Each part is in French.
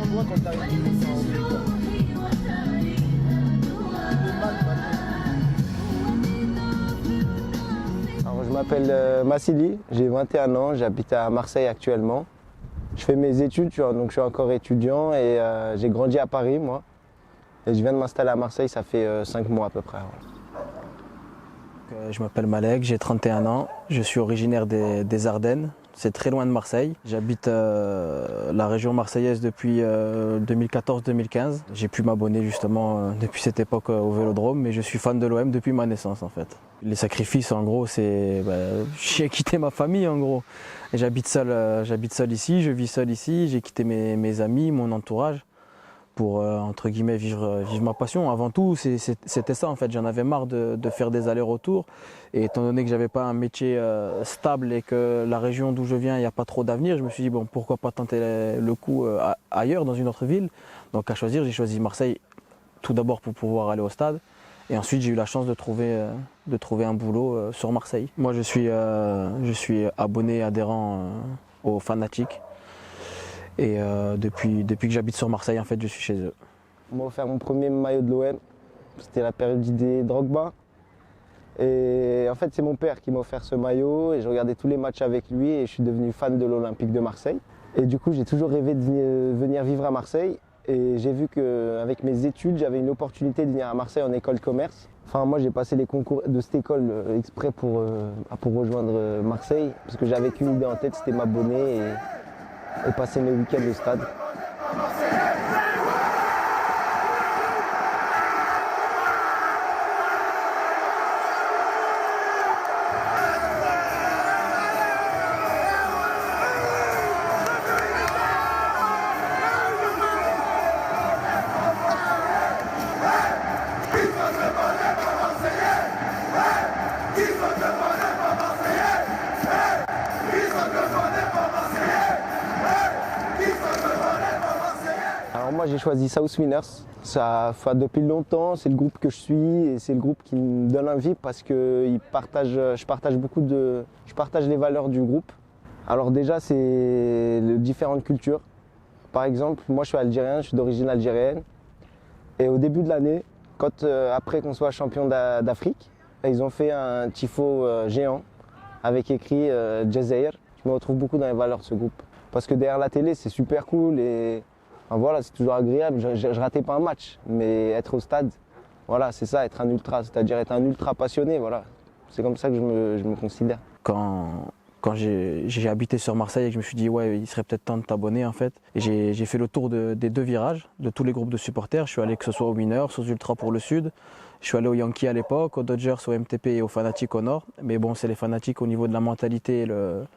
toi, quand t'arrives en Angleterre, le mal, Alors, je m'appelle Massili, j'ai 21 ans, j'habite à Marseille actuellement. Je fais mes études, tu vois, donc je suis encore étudiant et j'ai grandi à Paris, moi. Et je viens de m'installer à Marseille, ça fait 5 mois à peu près. Je m'appelle Malek, j'ai 31 ans, je suis originaire des Ardennes, c'est très loin de Marseille. J'habite la région marseillaise depuis 2014-2015. J'ai pu m'abonner justement depuis cette époque au Vélodrome, mais je suis fan de l'OM depuis ma naissance en fait. Les sacrifices en gros, c'est j'ai quitté ma famille en gros. J'habite seul ici, je vis seul ici, j'ai quitté mes amis, mon entourage, pour entre guillemets vivre ma passion. Avant tout, c'était ça en fait. J'en avais marre de faire des allers-retours. Et étant donné que j'avais pas un métier stable et que la région d'où je viens, il n'y a pas trop d'avenir, je me suis dit bon, pourquoi pas tenter le coup ailleurs, dans une autre ville. Donc à choisir, j'ai choisi Marseille tout d'abord pour pouvoir aller au stade. Et ensuite, j'ai eu la chance de trouver un boulot sur Marseille. Moi, je suis abonné, adhérent aux Fanatiques. Et depuis que j'habite sur Marseille, en fait, je suis chez eux. On m'a offert mon premier maillot de l'OM, c'était la période d'Didier Drogba. Et en fait, c'est mon père qui m'a offert ce maillot et je regardais tous les matchs avec lui et je suis devenu fan de l'Olympique de Marseille. Et du coup, j'ai toujours rêvé de venir vivre à Marseille. Et j'ai vu qu'avec mes études, j'avais une opportunité de venir à Marseille en école de commerce. Enfin, moi, j'ai passé les concours de cette école exprès pour rejoindre Marseille, parce que j'avais qu'une idée en tête, c'était m'abonner et passer mes week-ends au stade. Alors moi j'ai choisi South Winners, ça fait depuis longtemps, c'est le groupe que je suis et c'est le groupe qui me donne envie parce que je partage les valeurs du groupe. Alors déjà c'est les différentes cultures. Par exemple, moi je suis algérien, je suis d'origine algérienne et au début de l'année, après qu'on soit champion d'Afrique, ils ont fait un tifo géant avec écrit Jazair. Je me retrouve beaucoup dans les valeurs de ce groupe parce que derrière la télé c'est super cool et enfin, voilà, c'est toujours agréable. Je ratais pas un match, mais être au stade, voilà, c'est ça, être un ultra, c'est-à-dire être un ultra passionné, voilà. C'est comme ça que je me considère. Quand j'ai habité sur Marseille et que je me suis dit ouais, il serait peut-être temps de t'abonner en fait. Et j'ai fait le tour des deux virages, de tous les groupes de supporters. Je suis allé que ce soit aux mineurs, aux ultras pour le sud. Je suis allé aux Yankees à l'époque, aux Dodgers, au MTP et aux Fanatiques au nord. Mais bon, c'est les Fanatiques au niveau de la mentalité et le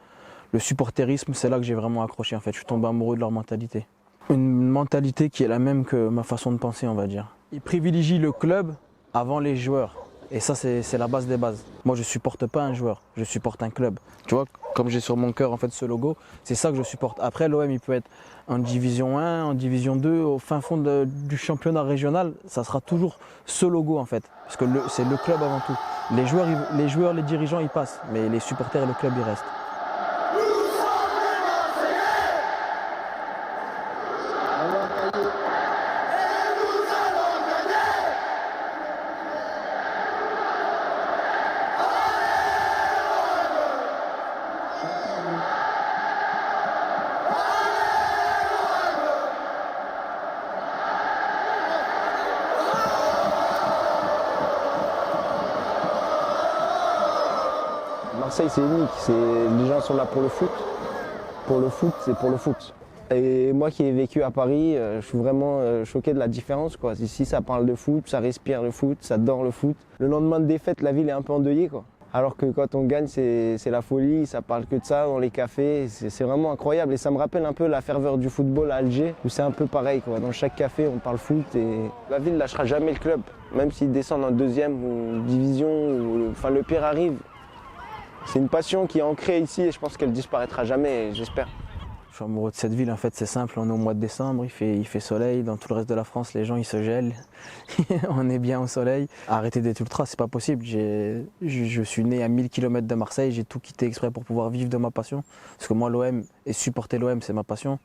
supporterisme, c'est là que j'ai vraiment accroché en fait. Je suis tombé amoureux de leur mentalité. Une mentalité qui est la même que ma façon de penser, on va dire. Ils privilégient le club avant les joueurs. Et ça, c'est la base des bases. Moi, je ne supporte pas un joueur, je supporte un club. Tu vois, comme j'ai sur mon cœur en fait ce logo, c'est ça que je supporte. Après, l'OM, il peut être en division 1, en division 2, au fin fond du championnat régional. Ça sera toujours ce logo en fait. Parce que c'est le club avant tout. Les joueurs, les dirigeants, ils passent. Mais les supporters et le club, ils restent. Marseille c'est unique, les gens sont là pour le foot. Pour le foot, c'est pour le foot. Et moi qui ai vécu à Paris, je suis vraiment choqué de la différence, quoi. Ici ça parle de foot, ça respire le foot, ça dort le foot. Le lendemain de défaite, la ville est un peu endeuillée, quoi. Alors que quand on gagne, c'est la folie, ça parle que de ça dans les cafés, c'est vraiment incroyable. Et ça me rappelle un peu la ferveur du football à Alger, où c'est un peu pareil, quoi. Dans chaque café, on parle foot et la ville ne lâchera jamais le club. Même s'ils descendent en deuxième ou division, enfin le pire arrive. C'est une passion qui est ancrée ici et je pense qu'elle disparaîtra jamais, j'espère. Je suis amoureux de cette ville, en fait c'est simple, on est au mois de décembre, il fait soleil, dans tout le reste de la France les gens ils se gèlent, on est bien au soleil. Arrêter d'être ultra, c'est pas possible, je suis né à 1000 km de Marseille, j'ai tout quitté exprès pour pouvoir vivre de ma passion. Parce que moi l'OM et supporter l'OM c'est ma passion.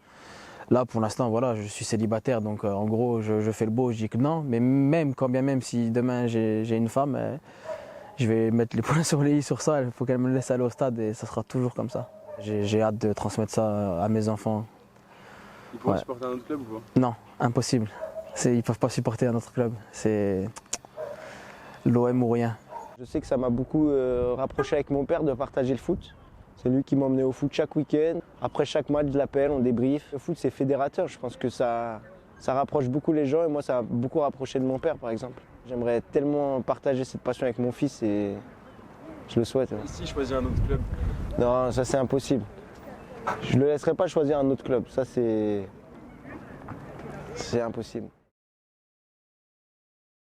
Là, pour l'instant, voilà, je suis célibataire, donc en gros, je fais le beau, je dis que non. Mais même, quand bien même, si demain j'ai une femme, je vais mettre les points sur les i sur ça. Il faut qu'elle me laisse aller au stade et ça sera toujours comme ça. J'ai hâte de transmettre ça à mes enfants. Ils pourront Ouais. supporter un autre club ou pas? Non, impossible. Ils ne peuvent pas supporter un autre club. C'est l'OM ou rien. Je sais que ça m'a beaucoup rapproché avec mon père de partager le foot. C'est lui qui m'emmenait au foot chaque week-end. Après chaque match, je l'appelle, on débrief. Le foot, c'est fédérateur. Je pense que ça rapproche beaucoup les gens et moi, ça a beaucoup rapproché de mon père, par exemple. J'aimerais tellement partager cette passion avec mon fils et je le souhaite. Ouais. Et si choisir un autre club? Non, ça, c'est impossible. Je ne le laisserai pas choisir un autre club. Ça, c'est impossible.